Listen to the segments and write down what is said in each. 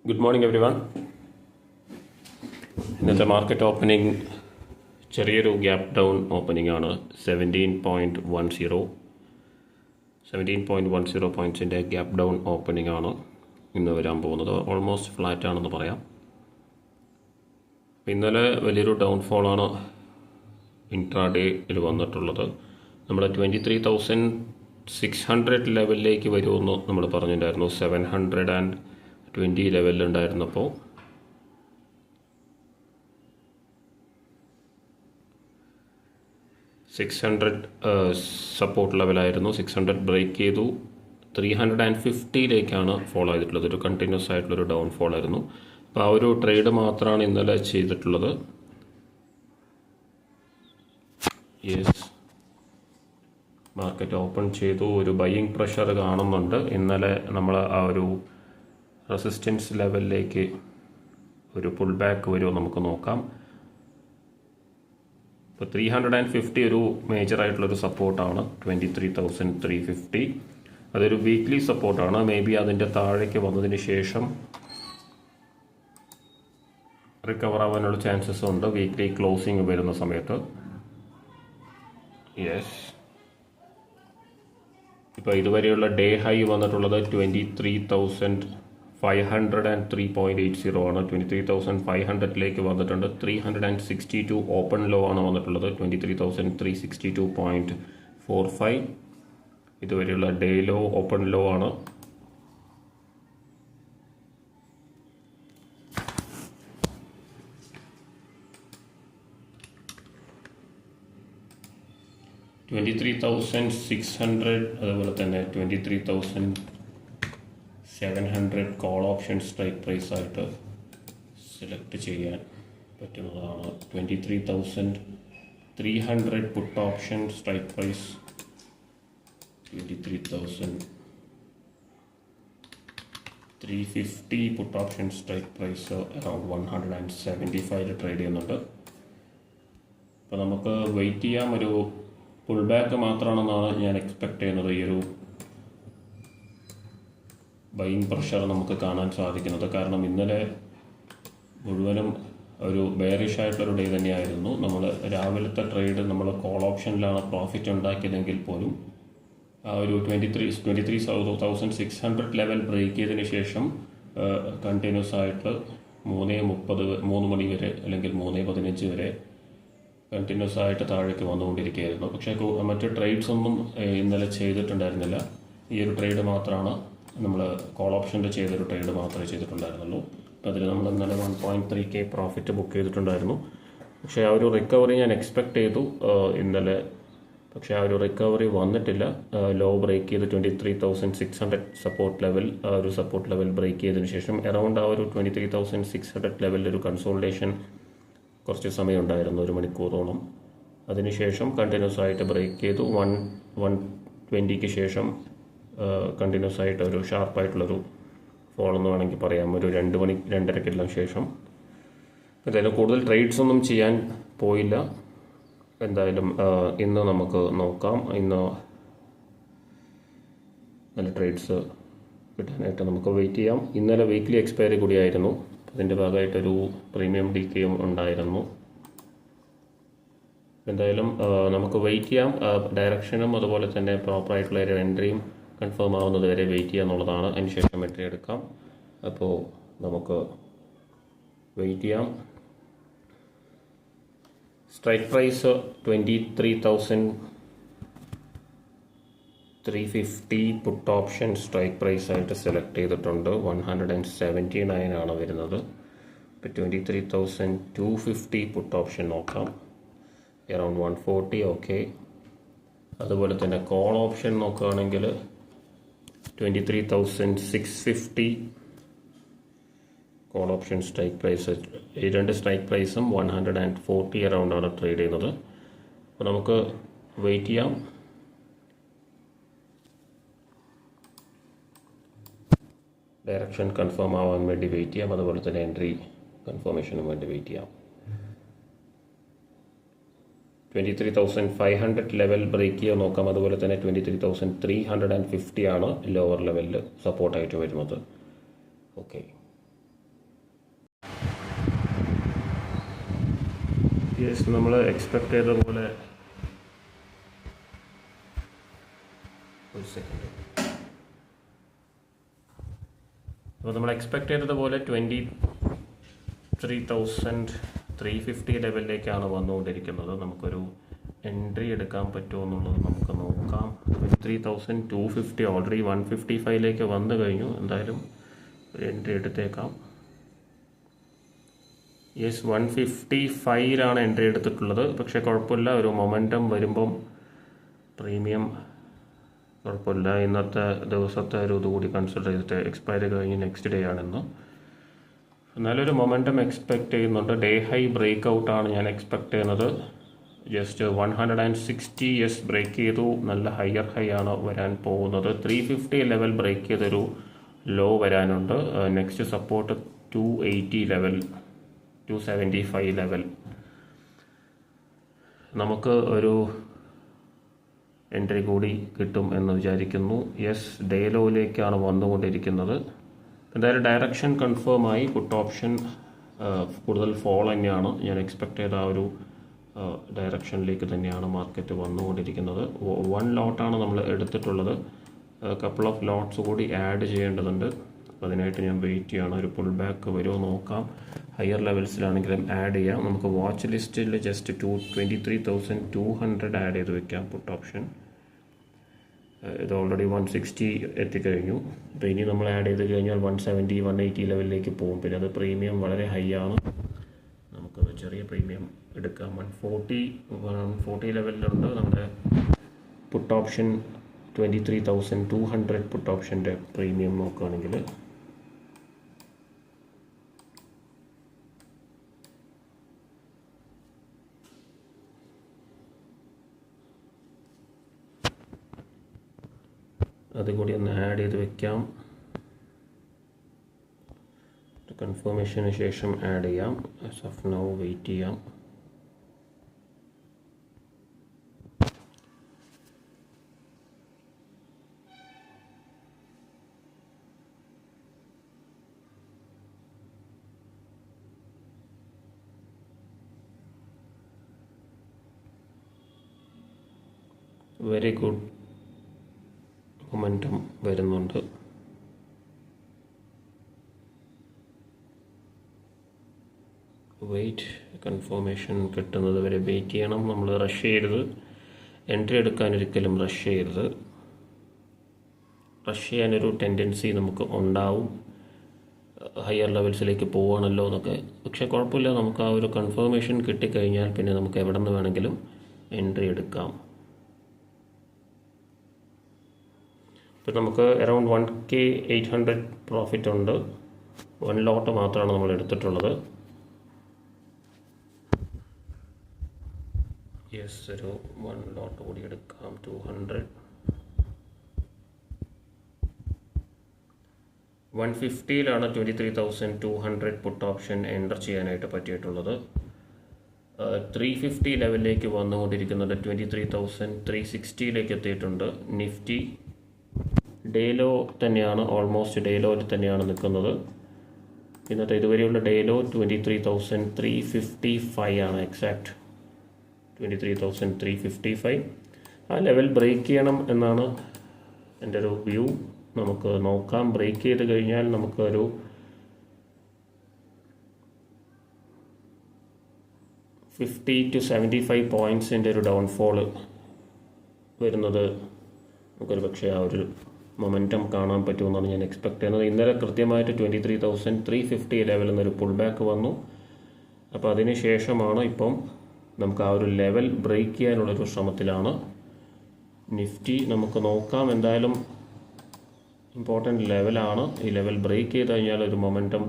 Good morning every one. ഇന്നത്തെ market opening ചെറിയൊരു gap down opening ആണ്. 17.10 പോയിൻറ്റ്സിൻ്റെ ഗ്യാപ്പ് ഡൗൺ ഓപ്പണിംഗ് ആണ് ഇന്ന് വരാൻ പോകുന്നത്. ഓൾമോസ്റ്റ് ഫ്ലാറ്റ് ആണെന്ന് പറയാം. ഇന്നലെ വലിയൊരു ഡൗൺഫോളാണ് ഇൻട്രാഡേയിൽ വന്നിട്ടുള്ളത്. നമ്മുടെ 23,600 ലെവലിലേക്ക് വരുമെന്ന് നമ്മൾ പറഞ്ഞിട്ടുണ്ടായിരുന്നു. 720 ലെവലിലുണ്ടായിരുന്നപ്പോൾ സപ്പോർട്ട് ലെവലായിരുന്നു. 600 ബ്രേക്ക് ചെയ്തു. 350ലേക്കാണ് ഫോളോ ചെയ്തിട്ടുള്ളത്. ഒരു കണ്ടിന്യൂസ് ആയിട്ടുള്ളൊരു ഡൗൺഫോൾ ആയിരുന്നു. അപ്പോൾ ആ ഒരു ട്രേഡ് മാത്രമാണ് ഇന്നലെ ചെയ്തിട്ടുള്ളത്. മാർക്കറ്റ് ഓപ്പൺ ചെയ്തു. ഒരു ബൈയിങ് പ്രഷർ കാണുന്നുണ്ട്. ഇന്നലെ നമ്മൾ ആ ഒരു റെസിസ്റ്റൻസ് ലെവലിലേക്ക് ഒരു പുൾ ബാക്ക് വരുമോ നമുക്ക് നോക്കാം. ഇപ്പോൾ 350 ഒരു മേജർ ആയിട്ടുള്ളൊരു സപ്പോർട്ടാണ്. 23,350 അതൊരു വീക്ക്ലി സപ്പോർട്ടാണ്. മേ ബി അതിൻ്റെ താഴേക്ക് വന്നതിന് ശേഷം റിക്കവർ ആവാനുള്ള ചാൻസസ് ഉണ്ട് വീക്ക്ലി ക്ലോസിങ് വരുന്ന സമയത്ത്. ഇപ്പോൾ ഇതുവരെയുള്ള ഡേ ഹൈ വന്നിട്ടുള്ളത് 23,503.80 ആണ്. 23,500ലേക്ക് വന്നിട്ടുണ്ട്. 362 ഓപ്പൺ ലോ ആണ് വന്നിട്ടുള്ളത്. 23,362.45 ഇതുവരെയുള്ള ഡേ ലോ ഓപ്പൺ ലോ ആണ്. $23,600 അതുപോലെ തന്നെ 23,700 കോൾ ഓപ്ഷൻ സ്ട്രൈക്ക് പ്രൈസ് ആയിട്ട് സെലക്ട് ചെയ്യാൻ പറ്റുന്നതാണ്. 23,300 put option strike price. 23,350 put option strike price around 175 trade ചെയ്യുന്നുണ്ട്. അപ്പോൾ നമുക്ക് വെയിറ്റ് ചെയ്യാം. ഒരു പുൾ ബാക്ക് മാത്രമാണെന്നാണ് ഞാൻ എക്സ്പെക്ട് ചെയ്യുന്നത്. ഈ ഒരു ബൈയിങ് പ്രഷർ നമുക്ക് കാണാൻ സാധിക്കുന്നത്. കാരണം ഇന്നലെ മുഴുവനും ഒരു ബെയറിഷ് ആയിട്ടുള്ളൊരു ഡേ തന്നെയായിരുന്നു. നമ്മൾ രാവിലത്തെ ട്രേഡ് നമ്മൾ കോൾ ഓപ്ഷനിലാണ് പ്രോഫിറ്റ് ഉണ്ടാക്കിയതെങ്കിൽ പോലും ആ ഒരു 23,600 ലെവൽ ബ്രേക്ക് ചെയ്തതിന് ശേഷം കണ്ടിന്യൂസ് ആയിട്ട് 3:30 മണി വരെ അല്ലെങ്കിൽ 3:15 വരെ കണ്ടിന്യൂസ് ആയിട്ട് താഴേക്ക് വന്നുകൊണ്ടിരിക്കുകയായിരുന്നു. പക്ഷേ മറ്റ് ട്രേഡ്സ് ഒന്നും ഇന്നലെ ചെയ്തിട്ടുണ്ടായിരുന്നില്ല. ഈ ഒരു ട്രേഡ് മാത്രമാണ് നമ്മൾ കോൾ ഓപ്ഷൻ്റെ ചെയ്തൊരു ട്രേഡ് മാത്രമേ ചെയ്തിട്ടുണ്ടായിരുന്നുള്ളൂ. അപ്പോൾ അതിൽ നമ്മൾ ഇന്നലെ 1.3K പ്രോഫിറ്റ് ബുക്ക് ചെയ്തിട്ടുണ്ടായിരുന്നു. പക്ഷേ ആ ഒരു റിക്കവറി ഞാൻ എക്സ്പെക്ട് ചെയ്തു ഇന്നലെ. പക്ഷേ ആ ഒരു റിക്കവറി വന്നിട്ടില്ല. ലോ ബ്രേക്ക് ചെയ്ത് 23,600 സപ്പോർട്ട് ലെവൽ, ആ ഒരു സപ്പോർട്ട് ലെവൽ ബ്രേക്ക് ചെയ്തതിന് ശേഷം അറൗണ്ട് ആ ഒരു 23,600 ലെവലിൽ ഒരു കൺസോൾട്ടേഷൻ കുറച്ച് സമയം ഉണ്ടായിരുന്നു, 1 മണിക്കൂറോളം. അതിനുശേഷം കണ്ടിന്യൂസ് ആയിട്ട് ബ്രേക്ക് ചെയ്തു. 120ക്ക് ശേഷം കണ്ടിന്യൂസ് ആയിട്ട് ഒരു ഷാർപ്പായിട്ടുള്ളൊരു ഫോൾ എന്ന് വേണമെങ്കിൽ പറയാം. ഒരു 2:30 ശേഷം എന്തായാലും കൂടുതൽ ട്രേഡ്സ് ഒന്നും ചെയ്യാൻ പോയില്ല. എന്തായാലും ഇന്ന് നമുക്ക് നോക്കാം. ഇന്ന് നല്ല ട്രേഡ്സ് കിട്ടാനായിട്ട് നമുക്ക് വെയിറ്റ് ചെയ്യാം. ഇന്നലെ വീക്ക്ലി എക്സ്പയറി കൂടിയായിരുന്നു. അതിൻ്റെ ഭാഗമായിട്ടൊരു പ്രീമിയം ഡിക്കെയും ഉണ്ടായിരുന്നു. എന്തായാലും നമുക്ക് വെയിറ്റ് ചെയ്യാം. ഡയറക്ഷനും അതുപോലെ തന്നെ പ്രോപ്പറായിട്ടുള്ള ഒരു എൻട്രിയും കൺഫേം ആവുന്നത് വരെ വെയിറ്റ് ചെയ്യുക എന്നുള്ളതാണ്. അതിനുശേഷം എൻട്രി എടുക്കാം. അപ്പോൾ നമുക്ക് വെയിറ്റ് ചെയ്യാം. Strike price 23,350 put option strike price ആയിട്ട് സെലക്ട് ചെയ്തിട്ടുണ്ട്. 179 ആണ് വരുന്നത്. ഇപ്പോൾ 23,250 പുട്ട് ഓപ്ഷൻ നോക്കാം. അറൗണ്ട് 140. ഓക്കെ. അതുപോലെ തന്നെ കോൾ ഓപ്ഷൻ നോക്കുകയാണെങ്കിൽ 23,650 കോൾ ഓപ്ഷൻ സ്ട്രൈക്ക് പ്രൈസ്. ഈ രണ്ട് സ്ട്രൈക്ക് പ്രൈസും 140 അറൗണ്ടാണ് ട്രേഡ് ചെയ്യുന്നത്. അപ്പോൾ നമുക്ക് വെയിറ്റ് ചെയ്യാം. ഡയറക്ഷൻ കൺഫേം ആവാൻ വേണ്ടി വെയിറ്റ് ചെയ്യാം. അതുപോലെ തന്നെ എൻട്രി കൺഫർമേഷനും വേണ്ടി വെയിറ്റ് ചെയ്യാം. 23,500 ലെവൽ ബ്രേക്ക് ചെയ്യാൻ നോക്കാം. അതുപോലെ തന്നെ 23,350 ആണ് ലോവർ ലെവലിൽ സപ്പോർട്ടായിട്ട് വരുന്നത്. ഓക്കെ. യെസ്, നമ്മൾ എക്സ്പെക്ട് ചെയ്ത പോലെ ഒരു സെക്കൻഡ്. അപ്പോൾ നമ്മൾ എക്സ്പെക്ട് ചെയ്തതുപോലെ 23,350 ലെവലിലേക്കാണ് വന്നുകൊണ്ടിരിക്കുന്നത്. നമുക്കൊരു എൻട്രി എടുക്കാൻ പറ്റുമോ എന്നുള്ളത് നമുക്ക് നോക്കാം. 23,250 ഓൾറെഡി 155 വന്നു കഴിഞ്ഞു. എന്തായാലും ഒരു എൻട്രി എടുത്തേക്കാം. യെസ്, 155 എൻട്രി എടുത്തിട്ടുള്ളത്. പക്ഷേ കുഴപ്പമില്ല, ഒരു മൊമെൻറ്റം വരുമ്പം പ്രീമിയം കുഴപ്പമില്ല. ഇന്നത്തെ ദിവസത്തെ ഒരു ഇതുകൂടി കൺസിഡർ ചെയ്തിട്ട് എക്സ്പയറി കഴിഞ്ഞ് നെക്സ്റ്റ് ഡേ ആണെന്ന്. എന്നാലും ഒരു മൊമെൻറ്റം എക്സ്പെക്ട് ചെയ്യുന്നുണ്ട്. ഡേ ഹൈ ബ്രേക്ക് ഔട്ടാണ് ഞാൻ എക്സ്പെക്ട് ചെയ്യുന്നത്. ജസ്റ്റ് 160 ബ്രേക്ക് ചെയ്തു. നല്ല ഹയർ ഹൈ ആണ് വരാൻ പോകുന്നത്. 350 ലെവൽ ബ്രേക്ക് ചെയ്തൊരു ലോ വരാനുണ്ട്. Next support 280 level, 275 level. നമുക്ക് ഒരു എൻട്രി കൂടി കിട്ടും എന്ന് വിചാരിക്കുന്നു. യെസ്, ഡേ ലോയിലേക്കാണ് വന്നുകൊണ്ടിരിക്കുന്നത്. എന്തായാലും ഡയറക്ഷൻ കൺഫേം ആയി. പുട്ട് ഓപ്ഷൻ കൂടുതൽ ഫോൾ തന്നെയാണ്. ഞാൻ എക്സ്പെക്ട് ചെയ്ത ആ ഒരു ഡയറക്ഷനിലേക്ക് തന്നെയാണ് മാർക്കറ്റ് വന്നുകൊണ്ടിരിക്കുന്നത്. 1 ലോട്ടാണ് നമ്മൾ എടുത്തിട്ടുള്ളത്. കപ്പിൾ ഓഫ് ലോട്ട്സ് കൂടി ആഡ് ചെയ്യേണ്ടതുണ്ട്. അപ്പോൾ അതിനായിട്ട് ഞാൻ വെയിറ്റ് ചെയ്യണം. ഒരു പുൾ ബാക്ക് വരുമോ നോക്കാം. ഹയർ ലെവൽസിലാണെങ്കിലും ആഡ് ചെയ്യാം. നമുക്ക് വാച്ച് ലിസ്റ്റിൽ ജസ്റ്റ് 23,200 ആഡ് ചെയ്ത് വെക്കാം പുട്ട് ഓപ്ഷൻ. ഇത് ഓൾറെഡി 160 എത്തിക്കഴിഞ്ഞു. അപ്പോൾ ഇനി നമ്മൾ ആഡ് ചെയ്ത് കഴിഞ്ഞാൽ 170, 180 ലെവലിലേക്ക് പോകും. പിന്നെ അത് പ്രീമിയം വളരെ ഹൈ ആണ്. നമുക്കത് ചെറിയ പ്രീമിയം എടുക്കാം. 140 ലെവലിലുണ്ട് നമ്മുടെ പുട്ട് ഓപ്ഷൻ. 23,200 പുട്ട് ഓപ്ഷൻ്റെ പ്രീമിയം നോക്കുകയാണെങ്കിൽ അതുകൂടി ഒന്ന് ആഡ് ചെയ്ത് വെക്കാം. കൺഫർമേഷന് ശേഷം ആഡ് ചെയ്യാം. ആസ് ഓഫ് നൗ വെയിറ്റ് ചെയ്യാം. വെരി ഗുഡ് മൊമെൻറ്റം വരുന്നുണ്ട്. വെയിറ്റ്, കൺഫർമേഷൻ കിട്ടുന്നത് വരെ വെയിറ്റ് ചെയ്യണം. നമ്മൾ റഷ് ചെയ്യരുത്. എൻട്രി എടുക്കാൻ ഒരിക്കലും റഷ് ചെയ്യരുത്. റഷ് ചെയ്യാനൊരു ടെൻഡൻസി നമുക്ക് ഉണ്ടാവും. ഹയർ ലെവൽസിലേക്ക് പോവുകയാണല്ലോ എന്നൊക്കെ. പക്ഷേ കുഴപ്പമില്ല, നമുക്ക് ആ ഒരു കൺഫർമേഷൻ കിട്ടിക്കഴിഞ്ഞാൽ പിന്നെ നമുക്ക് എവിടെ നിന്ന് വേണമെങ്കിലും എൻട്രി എടുക്കാം. ഇപ്പം നമുക്ക് അറൗണ്ട് 1,800 പ്രോഫിറ്റ് ഉണ്ട്. 1 ലോട്ട് മാത്രമാണ് നമ്മൾ എടുത്തിട്ടുള്ളത്. യെസ്, ഒരു 1 ലോട്ട് കൂടി എടുക്കാം. 200, 150 23,200 പുട്ട് ഓപ്ഷൻ എൻ്റർ ചെയ്യാനായിട്ട് പറ്റിയിട്ടുള്ളത്. 350 ലെവലിലേക്ക് വന്നുകൊണ്ടിരിക്കുന്നത്. 23,360 എത്തിയിട്ടുണ്ട്. നിഫ്റ്റി ഡേ ലോ തന്നെയാണ്, ഓൾമോസ്റ്റ് ഡേ ലോയിൽ തന്നെയാണ് നിൽക്കുന്നത്. ഇന്നത്തെ ഇതുവരെയുള്ള ഡേ ലോ 23,355 ആണ്. എക്സാക്ട് 23,355. ആ ലെവൽ ബ്രേക്ക് ചെയ്യണം എന്നാണ് എൻ്റെ ഒരു വ്യൂ. നമുക്ക് നോക്കാം. ബ്രേക്ക് ചെയ്ത് കഴിഞ്ഞാൽ നമുക്കൊരു 50 to 75 പോയിൻറ്റ്സിൻ്റെ ഒരു ഡൗൺഫോൾ വരുന്നത് നമുക്കൊരു പക്ഷേ ആ ഒരു മൊമെൻറ്റം കാണാൻ പറ്റുമെന്നാണ് ഞാൻ എക്സ്പെക്ട് ചെയ്യുന്നത്. ഇന്നലെ കൃത്യമായിട്ട് 23,350 ലെവലിൽ നിന്നൊരു പുൾ ബാക്ക് വന്നു. അപ്പോൾ അതിന് ശേഷമാണ് ഇപ്പം നമുക്ക് ആ ഒരു ലെവൽ ബ്രേക്ക് ചെയ്യാനുള്ളൊരു ശ്രമത്തിലാണ്. നിഫ്റ്റി നമുക്ക് നോക്കാം. എന്തായാലും ഇമ്പോർട്ടൻ്റ് ലെവലാണ്. ഈ ലെവൽ ബ്രേക്ക് ചെയ്ത് കഴിഞ്ഞാൽ ഒരു മൊമെൻറ്റം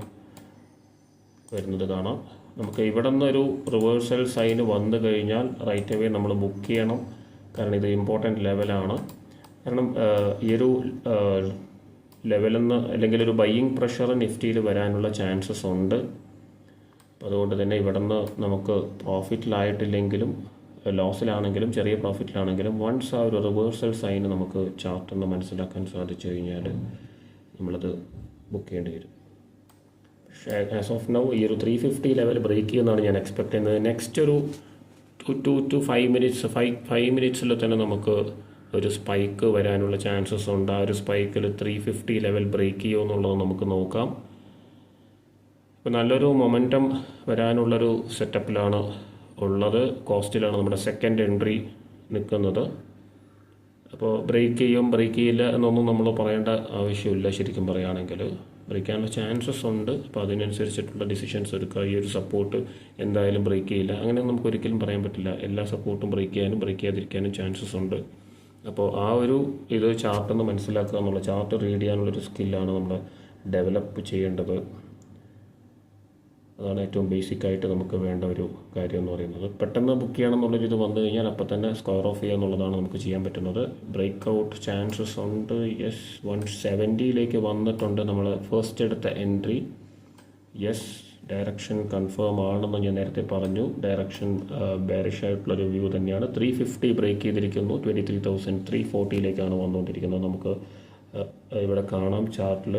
വരുന്നത് കാണാം. നമുക്ക് ഇവിടെ നിന്നൊരു റിവേഴ്സൽ സൈൻ വന്നു കഴിഞ്ഞാൽ റൈറ്റ് അവേ നമ്മൾ ബുക്ക് ചെയ്യണം. കാരണം ഇത് ഇമ്പോർട്ടൻ്റ് ലെവലാണ്. കാരണം ഈ ഒരു ലെവലിൽ നിന്ന് അല്ലെങ്കിൽ ഒരു ബയ്യിങ് പ്രഷർ നിഫ്റ്റിയിൽ വരാനുള്ള ചാൻസസ് ഉണ്ട്. അതുകൊണ്ട് തന്നെ ഇവിടെ നിന്ന് നമുക്ക് പ്രോഫിറ്റിലായിട്ടില്ലെങ്കിലും ലോസിലാണെങ്കിലും ചെറിയ പ്രോഫിറ്റിലാണെങ്കിലും വൺസ് ആ ഒരു റിവേഴ്സൽ സൈൻ നമുക്ക് ചാർട്ടിൽ നിന്ന് മനസ്സിലാക്കാൻ സാധിച്ചു കഴിഞ്ഞാൽ നമ്മളത് ബുക്ക് ചെയ്യേണ്ടി വരും. പക്ഷേ ആസ് ഓഫ് നൗ ഈ ഒരു 350 ലെവൽ ബ്രേക്ക് ചെയ്യുന്നതാണ് ഞാൻ എക്സ്പെക്ട് ചെയ്യുന്നത്. നെക്സ്റ്റ് ഒരു ടു 5 മിനിറ്റ്സിൽ തന്നെ നമുക്ക് ഒരു സ്പൈക്ക് വരാനുള്ള ചാൻസസ് ഉണ്ട്. ആ ഒരു സ്പൈക്കിൽ 350 ലെവൽ ബ്രേക്ക് ചെയ്യുമോ എന്നുള്ളത് നമുക്ക് നോക്കാം. ഇപ്പോൾ നല്ലൊരു മൊമെൻറ്റം വരാനുള്ളൊരു സെറ്റപ്പിലാണ് ഉള്ളത്. കോസ്റ്റിലാണ് നമ്മുടെ സെക്കൻഡ് എൻട്രി നിൽക്കുന്നത്. അപ്പോൾ ബ്രേക്ക് ചെയ്യില്ല എന്നൊന്നും നമ്മൾ പറയേണ്ട ആവശ്യമില്ല. ശരിക്കും പറയുകയാണെങ്കിൽ ബ്രേക്ക് ചെയ്യാനുള്ള ചാൻസസ് ഉണ്ട്. അപ്പോൾ അതിനനുസരിച്ചിട്ടുള്ള ഡിസിഷൻസ് എടുക്കുക. ഈ ഒരു സപ്പോർട്ട് എന്തായാലും ബ്രേക്ക് ചെയ്യില്ല, അങ്ങനെ നമുക്ക് ഒരിക്കലും പറയാൻ പറ്റില്ല. എല്ലാ സപ്പോർട്ടും ബ്രേക്ക് ചെയ്യാനും ബ്രേക്ക് ചെയ്യാതിരിക്കാനും ചാൻസസ് ഉണ്ട്. അപ്പോൾ ആ ഒരു ചാർട്ടൊന്ന് മനസ്സിലാക്കുക എന്നുള്ള, ചാർട്ട് റീഡ് ചെയ്യാനുള്ളൊരു സ്കില്ലാണ് നമ്മൾ ഡെവലപ്പ് ചെയ്യേണ്ടത്. അതാണ് ഏറ്റവും ബേസിക്കായിട്ട് നമുക്ക് വേണ്ട ഒരു കാര്യം എന്ന് പറയുന്നത്. പെട്ടെന്ന് ബുക്ക് ചെയ്യണമെന്നുള്ളൊരിത് വന്നു കഴിഞ്ഞാൽ അപ്പം തന്നെ സ്ക്വയർ ഓഫ് ചെയ്യുക എന്നുള്ളതാണ് നമുക്ക് ചെയ്യാൻ പറ്റുന്നത്. ബ്രേക്ക് ഔട്ട് ചാൻസസ് ഉണ്ട്. യെസ്, 170 വന്നിട്ടുണ്ട് നമ്മൾ ഫസ്റ്റ് എടുത്ത എൻട്രി. യെസ്, ഡയറക്ഷൻ കൺഫേം ആണെന്ന് ഞാൻ നേരത്തെ പറഞ്ഞു. ഡയറക്ഷൻ ബെയറിഷ് ആയിട്ടുള്ളൊരു വ്യൂ തന്നെയാണ്. 350 ബ്രേക്ക് ചെയ്തിരിക്കുന്നു. 23,340 വന്നുകൊണ്ടിരിക്കുന്നത്. നമുക്ക് ഇവിടെ കാണാം ചാർട്ടിൽ.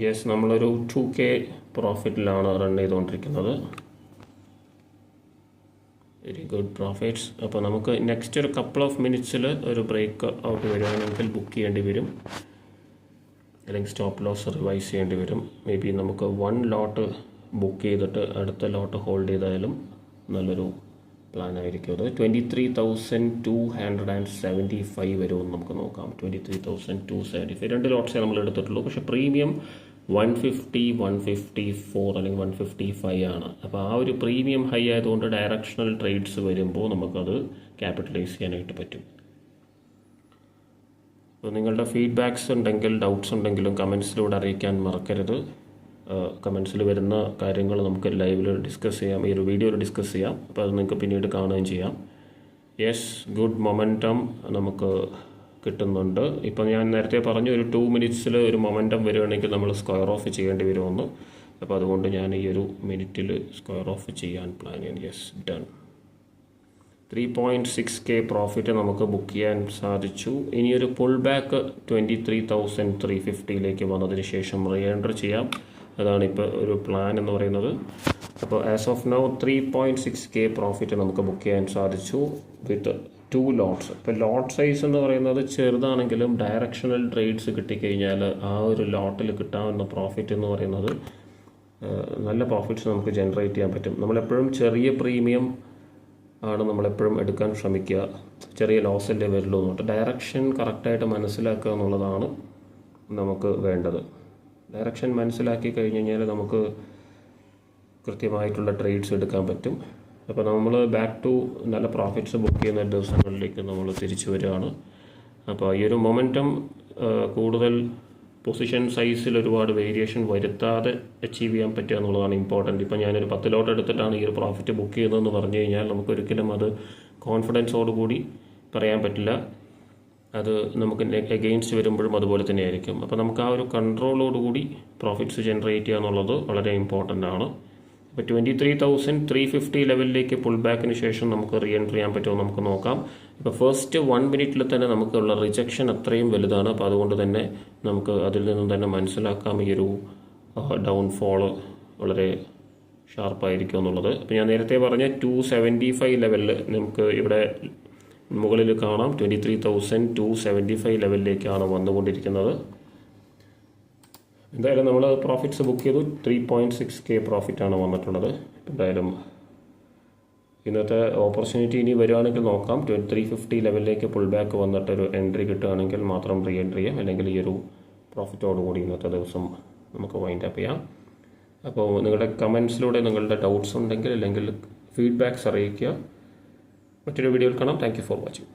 യെസ്, നമ്മളൊരു 2K പ്രോഫിറ്റിലാണ് റൺ ചെയ്തുകൊണ്ടിരിക്കുന്നത്. Very good profits. അപ്പോൾ നമുക്ക് നെക്സ്റ്റ് ഒരു കപ്പിൾ ഓഫ് മിനിറ്റ്സിൽ ഒരു ബ്രേക്ക് ഔട്ട് വരികയാണെങ്കിൽ ബുക്ക് ചെയ്യേണ്ടി വരും, അല്ലെങ്കിൽ സ്റ്റോപ്പ് ലോസ് റിവൈസ് ചെയ്യേണ്ടി വരും. മേ ബി നമുക്ക് 1 ലോട്ട് ബുക്ക് ചെയ്തിട്ട് അടുത്ത ലോട്ട് ഹോൾഡ് ചെയ്താലും നല്ലൊരു പ്ലാൻ ആയിരിക്കും അത്. 23,275 വരുമെന്ന് നമുക്ക് നോക്കാം. 23,275 2 ലോട്ട്സേ നമ്മൾ എടുത്തിട്ടുള്ളൂ. പക്ഷേ പ്രീമിയം 150, 154 അല്ലെങ്കിൽ 155 ആണ്. അപ്പോൾ ആ ഒരു പ്രീമിയം ഹൈ ആയതുകൊണ്ട് ഡയറക്ഷണൽ ട്രേഡ്സ് വരുമ്പോൾ നമുക്കത് ക്യാപിറ്റലൈസ് ചെയ്യാനായിട്ട് പറ്റും. അപ്പോൾ നിങ്ങളുടെ ഫീഡ്ബാക്സ് ഉണ്ടെങ്കിൽ, ഡൗട്ട്സ് ഉണ്ടെങ്കിലും കമൻസിലൂടെ അറിയിക്കാൻ മറക്കരുത്. കമൻസിൽ വരുന്ന കാര്യങ്ങൾ നമുക്ക് ലൈവിൽ ഡിസ്കസ് ചെയ്യാം, ഈ ഒരു വീഡിയോയിൽ ഡിസ്കസ് ചെയ്യാം. അപ്പോൾ അത് നിങ്ങൾക്ക് പിന്നീട് കാണുകയും ചെയ്യാം. യെസ്, ഗുഡ് മൊമെൻറ്റം നമുക്ക് കിട്ടുന്നുണ്ട്. ഇപ്പോൾ ഞാൻ നേരത്തെ പറഞ്ഞു ഒരു 2 മിനിറ്റ്സിൽ ഒരു മൊമെൻറ്റം വരികയാണെങ്കിൽ നമ്മൾ സ്ക്വയർ ഓഫ് ചെയ്യേണ്ടി വരുമെന്ന്. അപ്പോൾ അതുകൊണ്ട് ഞാൻ ഈ ഒരു മിനിറ്റിൽ സ്ക്വയർ ഓഫ് ചെയ്യാൻ പ്ലാൻ ചെയ്യാൻ. Yes, done. 3.6K പ്രോഫിറ്റ് നമുക്ക് ബുക്ക് ചെയ്യാൻ സാധിച്ചു. ഇനിയൊരു പുൾ ബാക്ക് 23,350 വന്നതിന് ശേഷം റീ എൻട്രി ചെയ്യാം. അതാണ് ഇപ്പോൾ ഒരു പ്ലാൻ എന്ന് പറയുന്നത്. അപ്പോൾ as of now 3.6K profit നമുക്ക് ബുക്ക് ചെയ്യാൻ സാധിച്ചു വിത്ത് 2 ലോട്ട്സ്. ഇപ്പോൾ ലോട്ട് സൈസ് എന്ന് പറയുന്നത് ചെറുതാണെങ്കിലും ഡയറക്ഷണൽ ട്രേഡ്സ് കിട്ടിക്കഴിഞ്ഞാൽ ആ ഒരു ലോട്ടിൽ കിട്ടാവുന്ന പ്രോഫിറ്റ് എന്ന് പറയുന്നത് നല്ല പ്രോഫിറ്റ്സ് നമുക്ക് ജനറേറ്റ് ചെയ്യാൻ പറ്റും. നമ്മളെപ്പോഴും ചെറിയ പ്രീമിയം ആണ് നമ്മളെപ്പോഴും എടുക്കാൻ ശ്രമിക്കുക. ചെറിയ ലോസല്ലേ വരുള്ളൂ എന്നുണ്ട്. ഡയറക്ഷൻ കറക്റ്റായിട്ട് മനസ്സിലാക്കുക എന്നുള്ളതാണ് നമുക്ക് വേണ്ടത്. ഡയറക്ഷൻ മനസ്സിലാക്കി കഴിഞ്ഞ് കഴിഞ്ഞാൽ നമുക്ക് കൃത്യമായിട്ടുള്ള ട്രേഡ്സ് എടുക്കാൻ പറ്റും. അപ്പോൾ നമ്മൾ ബാക്ക് ടു നല്ല പ്രോഫിറ്റ്സ് ബുക്ക് ചെയ്യുന്ന ദിവസങ്ങളിലേക്ക് നമ്മൾ തിരിച്ചു വരികയാണ്. അപ്പോൾ ഈ ഒരു മൊമെൻറ്റം കൂടുതൽ പൊസിഷൻ സൈസിൽ ഒരുപാട് വേരിയേഷൻ വരുത്താതെ അച്ചീവ് ചെയ്യാൻ പറ്റുക എന്നുള്ളതാണ് ഇമ്പോർട്ടൻറ്റ്. ഇപ്പോൾ ഞാനൊരു 10 ലോട്ട് എടുത്തിട്ടാണ് ഈ ഒരു പ്രോഫിറ്റ് ബുക്ക് ചെയ്തതെന്ന് പറഞ്ഞു കഴിഞ്ഞാൽ നമുക്കൊരിക്കലും അത് കോൺഫിഡൻസോടുകൂടി പറയാൻ പറ്റില്ല. അത് നമുക്ക് എഗെയിൻസ്റ്റ് വരുമ്പോഴും അതുപോലെ തന്നെ ആയിരിക്കും. അപ്പോൾ നമുക്ക് ആ ഒരു കൺട്രോളോടുകൂടി പ്രോഫിറ്റ്സ് ജനറേറ്റ് ചെയ്യുക എന്നുള്ളത് വളരെ ഇമ്പോർട്ടൻ്റ് ആണ്. ഇപ്പോൾ 23,350 ലെവലിലേക്ക് പുൾ ബാക്കിന് ശേഷം നമുക്ക് റീ എൻട്രി ചെയ്യാൻ പറ്റുമോ നമുക്ക് നോക്കാം. ഇപ്പോൾ ഫസ്റ്റ് 1 മിനിറ്റിൽ തന്നെ നമുക്കുള്ള റിജക്ഷൻ അത്രയും വലുതാണ്. അപ്പോൾ അതുകൊണ്ട് തന്നെ നമുക്ക് അതിൽ നിന്നും തന്നെ മനസ്സിലാക്കാം ഈ ഒരു ഡൗൺഫോള് വളരെ ഷാർപ്പായിരിക്കും എന്നുള്ളത്. അപ്പോൾ ഞാൻ നേരത്തെ പറഞ്ഞ 275 ലെവലിൽ നമുക്ക് ഇവിടെ മുകളിൽ കാണാം. 23,275 ലെവലിലേക്കാണ് വന്നുകൊണ്ടിരിക്കുന്നത്. എന്തായാലും നമ്മൾ പ്രോഫിറ്റ്സ് ബുക്ക് ചെയ്തു. 3.6K പ്രോഫിറ്റാണ് വന്നിട്ടുള്ളത്. എന്തായാലും ഇന്നത്തെ ഓപ്പർച്യൂണിറ്റി ഇനി വരികയാണെങ്കിൽ നോക്കാം. 350 ലെവലിലേക്ക് പുൾ ബാക്ക് വന്നിട്ടൊരു എൻട്രി കിട്ടുകയാണെങ്കിൽ മാത്രം റീ എൻട്രി ചെയ്യാം, അല്ലെങ്കിൽ ഈ ഒരു പ്രോഫിറ്റോടുകൂടി ഇന്നത്തെ ദിവസം നമുക്ക് വൈൻഡ് അപ്പ് ചെയ്യാം. അപ്പോൾ നിങ്ങളുടെ കമൻസിലൂടെ നിങ്ങളുടെ ഡൗട്ട്സ് ഉണ്ടെങ്കിൽ അല്ലെങ്കിൽ ഫീഡ്ബാക്ക്സ് അറിയിക്കുക. മറ്റൊരു വീഡിയോയിൽ കാണാം. Thank you for watching.